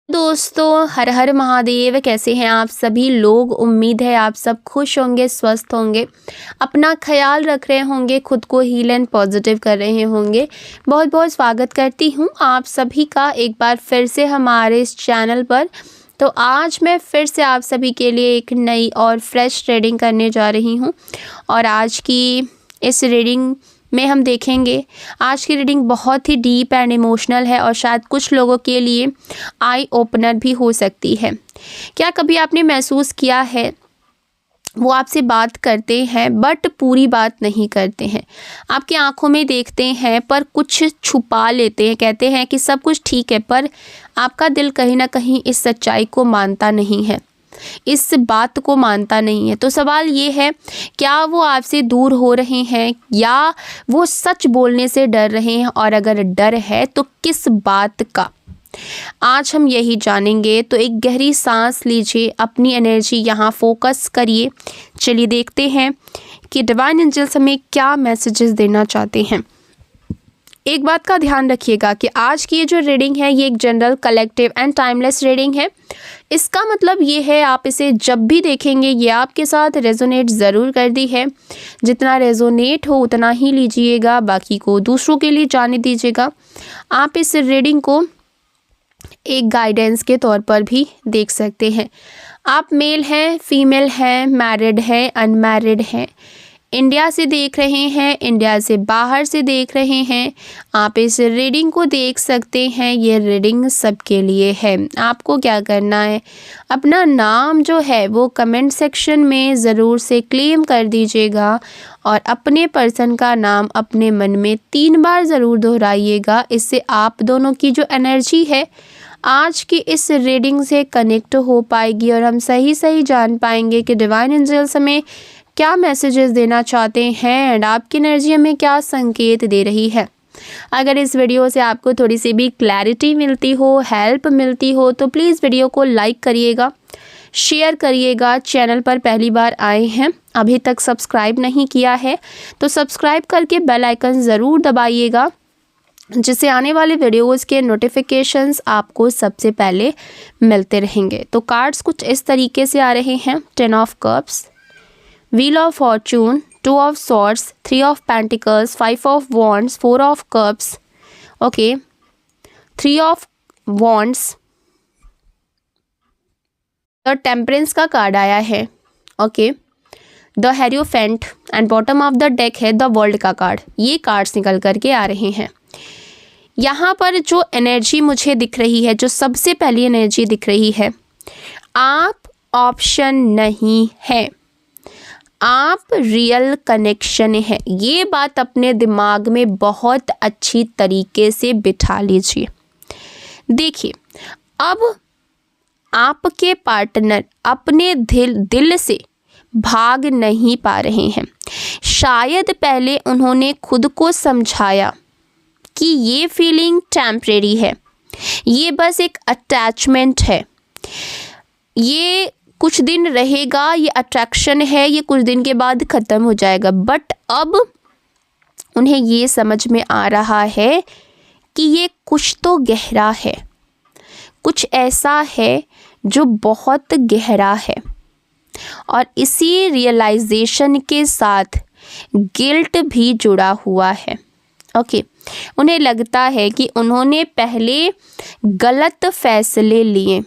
दोस्तों, हर हर महादेव। कैसे हैं आप सभी लोग? उम्मीद है आप सब खुश होंगे, स्वस्थ होंगे, अपना ख्याल रख रहे होंगे, खुद को हील एंड पॉजिटिव कर रहे होंगे। बहुत बहुत स्वागत करती हूं आप सभी का एक बार फिर से हमारे इस चैनल पर। तो आज मैं फिर से आप सभी के लिए एक नई और फ्रेश रीडिंग करने जा रही हूं और आज की इस रीडिंग में हम देखेंगे। आज की रीडिंग बहुत ही डीप एंड इमोशनल है और शायद कुछ लोगों के लिए आई ओपनर भी हो सकती है। क्या कभी आपने महसूस किया है वो आपसे बात करते हैं बट पूरी बात नहीं करते हैं, आपकी आंखों में देखते हैं पर कुछ छुपा लेते हैं, कहते हैं कि सब कुछ ठीक है पर आपका दिल कहीं ना कहीं इस सच्चाई को मानता नहीं है, इस बात को मानता नहीं है। तो सवाल ये है, क्या वो आपसे दूर हो रहे हैं या वो सच बोलने से डर रहे हैं, और अगर डर है तो किस बात का? आज हम यही जानेंगे। तो एक गहरी सांस लीजिए, अपनी एनर्जी यहाँ फोकस करिए। चलिए देखते हैं कि डिवाइन एंजल्स हमें क्या मैसेजेस देना चाहते हैं। एक बात का ध्यान रखिएगा कि आज की ये जो रीडिंग है ये एक general, collective and timeless reading है। इसका मतलब ये है आप इसे जब भी देखेंगे ये आपके साथ रेजोनेट ज़रूर कर दी है। जितना रेजोनेट हो उतना ही लीजिएगा, बाकी को दूसरों के लिए जाने दीजिएगा। आप इस रीडिंग को एक गाइडेंस के तौर पर भी देख सकते हैं। आप मेल हैं, फीमेल हैं, मैरिड हैं, अनमैरिड हैं, इंडिया से देख रहे हैं, इंडिया से बाहर से देख रहे हैं, आप इस रीडिंग को देख सकते हैं। ये रीडिंग सबके लिए है। आपको क्या करना है, अपना नाम जो है वो कमेंट सेक्शन में ज़रूर से क्लेम कर दीजिएगा और अपने पर्सन का नाम अपने मन में 3 बार ज़रूर दोहराइएगा। इससे आप दोनों की जो एनर्जी है आज की इस रीडिंग से कनेक्ट हो पाएगी और हम सही जान पाएंगे कि डिवाइन एंजल्स हमें क्या मैसेजेस देना चाहते हैं एंड आपकी एनर्जी हमें क्या संकेत दे रही है। अगर इस वीडियो से आपको थोड़ी सी भी क्लैरिटी मिलती हो, हेल्प मिलती हो, तो प्लीज़ वीडियो को लाइक करिएगा, शेयर करिएगा। चैनल पर पहली बार आए हैं, अभी तक सब्सक्राइब नहीं किया है तो सब्सक्राइब करके बेल आइकन ज़रूर दबाइएगा, जिससे आने वाले वीडियोज़ के नोटिफिकेशंस आपको सबसे पहले मिलते रहेंगे। तो कार्ड्स कुछ इस तरीके से आ रहे हैं। 10 of cups, Wheel of Fortune, 2 of Swords, 3 of Pentacles, 5 of Wands, 4 of Cups, okay, 3 of Wands, The Temperance का कार्ड आया है, okay, the hierophant and bottom of the deck है द वर्ल्ड का कार्ड। ये कार्ड्स निकल करके आ रहे हैं। यहाँ पर जो एनर्जी मुझे दिख रही है, जो सबसे पहली एनर्जी दिख रही है, आप ऑप्शन नहीं है, आप रियल कनेक्शन है। ये बात अपने दिमाग में बहुत अच्छी तरीके से बिठा लीजिए। देखिए, अब आपके पार्टनर अपने दिल से भाग नहीं पा रहे हैं। शायद पहले उन्होंने खुद को समझाया कि ये फीलिंग टेम्परेरी है, ये बस एक अटैचमेंट है, ये कुछ दिन रहेगा, ये अट्रैक्शन है, ये कुछ दिन के बाद ख़त्म हो जाएगा। बट अब उन्हें ये समझ में आ रहा है कि ये कुछ तो गहरा है, कुछ ऐसा है जो बहुत गहरा है और इसी रियलाइजेशन के साथ गिल्ट भी जुड़ा हुआ है। ओके, उन्हें लगता है कि उन्होंने पहले गलत फैसले लिए,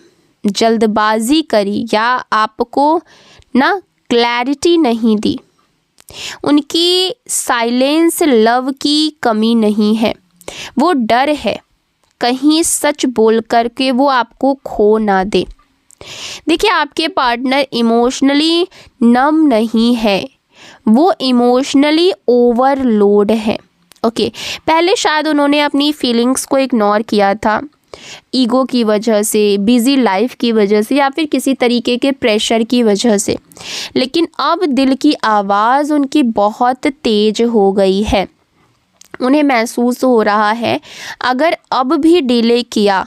जल्दबाजी करी या आपको ना क्लैरिटी नहीं दी। उनकी साइलेंस लव की कमी नहीं है, वो डर है कहीं सच बोल करके वो आपको खो ना दे। देखिए, आपके पार्टनर इमोशनली नम नहीं है, वो इमोशनली ओवरलोड है। ओके, पहले शायद उन्होंने अपनी फीलिंग्स को इग्नोर किया था, ईगो की वजह से, बिजी लाइफ की वजह से या फिर किसी तरीके के प्रेशर की वजह से। लेकिन अब दिल की आवाज़ उनकी बहुत तेज हो गई है। उन्हें महसूस हो रहा है अगर अब भी डिले किया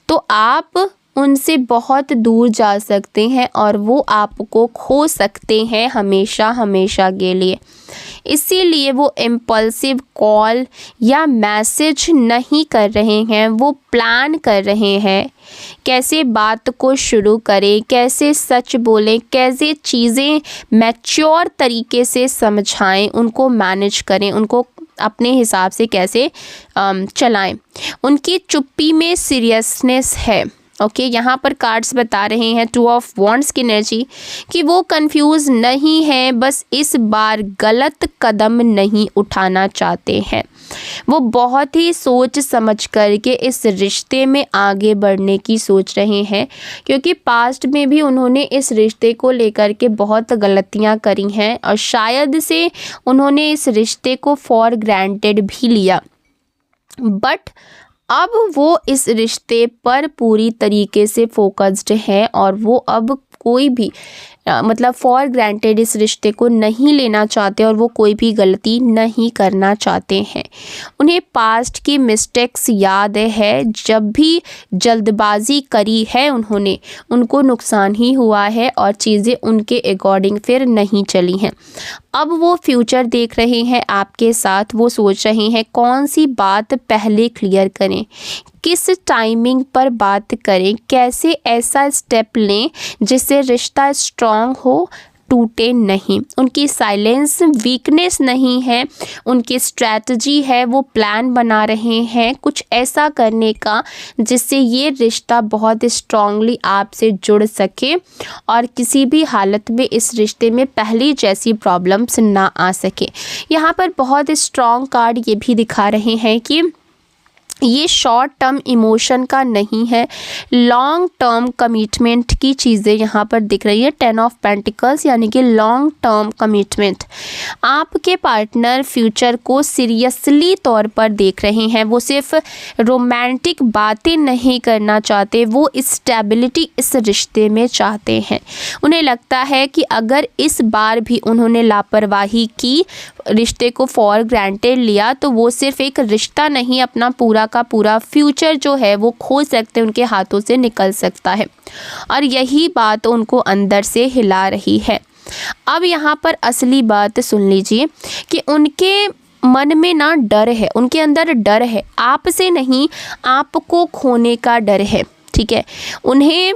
तो आप उनसे बहुत दूर जा सकते हैं और वो आपको खो सकते हैं हमेशा हमेशा के लिए। इसीलिए वो इम्पल्सिव कॉल या मैसेज नहीं कर रहे हैं, वो प्लान कर रहे हैं कैसे बात को शुरू करें, कैसे सच बोलें, कैसे चीज़ें मैच्योर तरीके से समझाएं, उनको मैनेज करें, उनको अपने हिसाब से कैसे चलाएं। उनकी चुप्पी में सीरियसनेस है। ओके, यहाँ पर कार्ड्स बता रहे हैं 2 ऑफ वॉन्ड्स की एनर्जी कि वो कंफ्यूज नहीं है, बस इस बार गलत कदम नहीं उठाना चाहते हैं। वो बहुत ही सोच समझ करके इस रिश्ते में आगे बढ़ने की सोच रहे हैं, क्योंकि पास्ट में भी उन्होंने इस रिश्ते को लेकर के बहुत गलतियां करी हैं और शायद से उन्होंने इस रिश्ते को फॉर ग्रांटेड भी लिया। बट अब वो इस रिश्ते पर पूरी तरीके से फोकस्ड है और वो अब कोई भी मतलब फॉर ग्रांटेड इस रिश्ते को नहीं लेना चाहते और वो कोई भी गलती नहीं करना चाहते हैं। उन्हें पास्ट की मिस्टेक्स याद है, जब भी जल्दबाजी करी है उन्होंने, उनको नुकसान ही हुआ है और चीज़ें उनके अकॉर्डिंग फिर नहीं चली हैं। अब वो फ्यूचर देख रहे हैं आपके साथ, वो सोच रहे हैं कौन सी बात पहले क्लियर करें, किस टाइमिंग पर बात करें, कैसे ऐसा स्टेप लें जिससे रिश्ता स्ट्रॉन्ग हो, टूटे नहीं। उनकी साइलेंस वीकनेस नहीं है, उनकी स्ट्रैटेजी है, वो प्लान बना रहे हैं कुछ ऐसा करने का जिससे ये रिश्ता बहुत स्ट्रांगली आपसे जुड़ सके और किसी भी हालत में इस रिश्ते में पहली जैसी प्रॉब्लम्स ना आ सके। यहाँ पर बहुत स्ट्रॉन्ग कार्ड ये भी दिखा रहे हैं कि ये शॉर्ट टर्म इमोशन का नहीं है, लॉन्ग टर्म कमिटमेंट की चीज़ें यहाँ पर दिख रही है। 10 ऑफ पेंटिकल्स यानी कि लॉन्ग टर्म कमिटमेंट। आपके पार्टनर फ्यूचर को सीरियसली तौर पर देख रहे हैं, वो सिर्फ रोमांटिक बातें नहीं करना चाहते, वो स्टेबिलिटी इस रिश्ते में चाहते हैं। उन्हें लगता है कि अगर इस बार भी उन्होंने लापरवाही की, रिश्ते को फॉर ग्रांटेड लिया, तो वो सिर्फ एक रिश्ता नहीं, अपना पूरा का पूरा फ्यूचर जो है वो खो सकते हैं, उनके हाथों से निकल सकता है और यही बात उनको अंदर से हिला रही है। अब यहाँ पर असली बात सुन लीजिए कि उनके मन में ना डर है, उनके अंदर डर है, आपसे नहीं, आपको खोने का डर है। ठीक है, उन्हें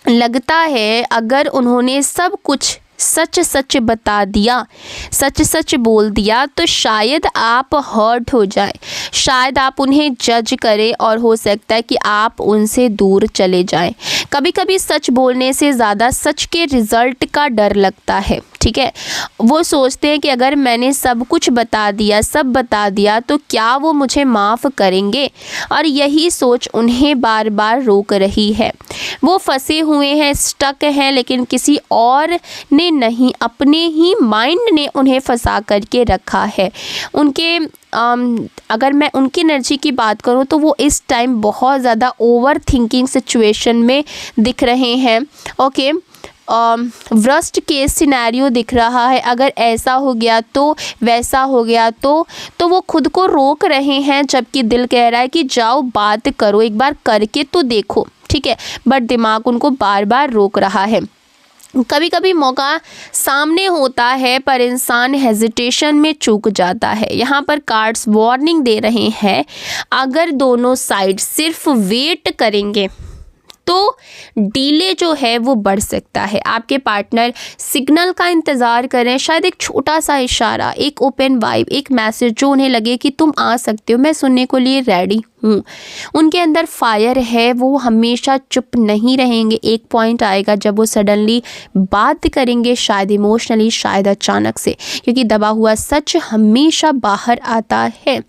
लगता है अगर उन्होंने सब कुछ सच सच बता दिया, सच सच बोल दिया, तो शायद आप हर्ट हो जाए, शायद आप उन्हें जज करें और हो सकता है कि आप उनसे दूर चले जाएं। कभी कभी सच बोलने से ज़्यादा सच के रिज़ल्ट का डर लगता है। ठीक है, वो सोचते हैं कि अगर मैंने सब कुछ बता दिया, सब बता दिया, तो क्या वो मुझे माफ़ करेंगे, और यही सोच उन्हें बार बार रोक रही है। वो फंसे हुए हैं, स्टक हैं, लेकिन किसी और ने नहीं, अपने ही माइंड ने उन्हें फंसा करके रखा है। उनके अगर मैं उनकी एनर्जी की बात करूं तो वो इस टाइम बहुत ज़्यादा ओवर थिंकिंग सिचुएशन में दिख रहे हैं। ओके, वर्स्ट केस सिनेरियो दिख रहा है, अगर ऐसा हो गया तो, वैसा हो गया तो वो खुद को रोक रहे हैं, जबकि दिल कह रहा है कि जाओ बात करो, एक बार करके तो देखो। ठीक है, बट दिमाग उनको बार बार रोक रहा है। कभी कभी मौका सामने होता है पर इंसान हेजिटेशन में चूक जाता है। यहाँ पर कार्ड्स वार्निंग दे रहे हैं, अगर दोनों साइड सिर्फ वेट करेंगे तो डिले जो है वो बढ़ सकता है। आपके पार्टनर सिग्नल का इंतज़ार करें, शायद एक छोटा सा इशारा, एक ओपन वाइब, एक मैसेज जो उन्हें लगे कि तुम आ सकते हो, मैं सुनने को लिए रेडी हूँ। उनके अंदर फायर है, वो हमेशा चुप नहीं रहेंगे। एक पॉइंट आएगा जब वो सडनली बात करेंगे, शायद इमोशनली, शायद अचानक से, क्योंकि दबा हुआ सच हमेशा बाहर आता है।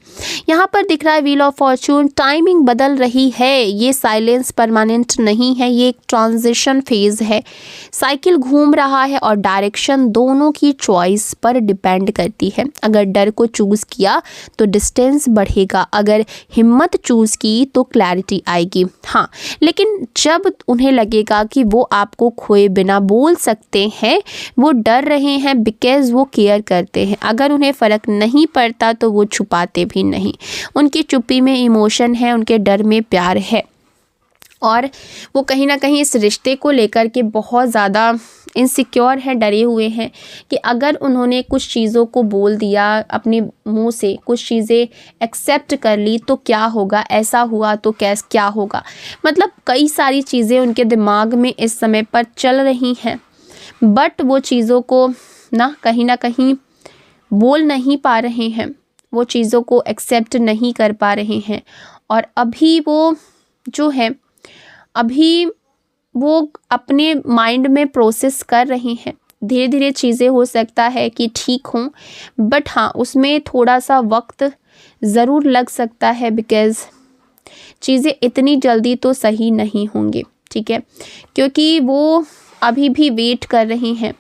यहाँ पर दिख रहा है व्हील ऑफ फॉर्चून, टाइमिंग बदल रही है, ये साइलेंस परमानेंट नहीं है, ये एक ट्रांजिशन फेज है। साइकिल घूम रहा है और डायरेक्शन दोनों की चॉइस पर डिपेंड करती है। अगर डर को चूज़ किया तो डिस्टेंस बढ़ेगा, अगर हिम्मत चूज़ की तो क्लैरिटी आएगी। हाँ, लेकिन जब उन्हें लगेगा कि वो आपको खोए बिना बोल सकते हैं, वो डर रहे हैं बिकॉज वो केयर करते हैं। अगर उन्हें फ़र्क नहीं पड़ता तो वो छुपाते भी नहीं। उनकी चुप्पी में इमोशन है, उनके डर में प्यार है। और वो कहीं ना कहीं इस रिश्ते को लेकर के बहुत ज़्यादा इनसिक्योर हैं, डरे हुए हैं कि अगर उन्होंने कुछ चीज़ों को बोल दिया, अपने मुंह से कुछ चीज़ें एक्सेप्ट कर ली तो क्या होगा, ऐसा हुआ तो क्या होगा। मतलब कई सारी चीज़ें उनके दिमाग में इस समय पर चल रही हैं, बट वो चीज़ों को ना कहीं बोल नहीं पा रहे हैं, वो चीज़ों को एक्सेप्ट नहीं कर पा रहे हैं। और अभी वो जो है, अभी वो अपने माइंड में प्रोसेस कर रहे हैं। धीरे धीरे चीज़ें हो सकता है कि ठीक हों, बट हाँ उसमें थोड़ा सा वक्त ज़रूर लग सकता है, बिकॉज़ चीज़ें इतनी जल्दी तो सही नहीं होंगी, ठीक है, क्योंकि वो अभी भी वेट कर रहे हैं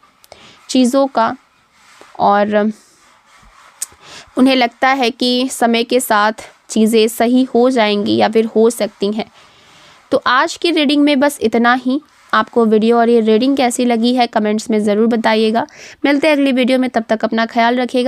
चीज़ों का और उन्हें लगता है कि समय के साथ चीज़ें सही हो जाएंगी या फिर हो सकती हैं। तो आज की रीडिंग में बस इतना ही। आपको वीडियो और ये रीडिंग कैसी लगी है कमेंट्स में ज़रूर बताइएगा। मिलते हैं अगली वीडियो में, तब तक अपना ख्याल रखिएगा।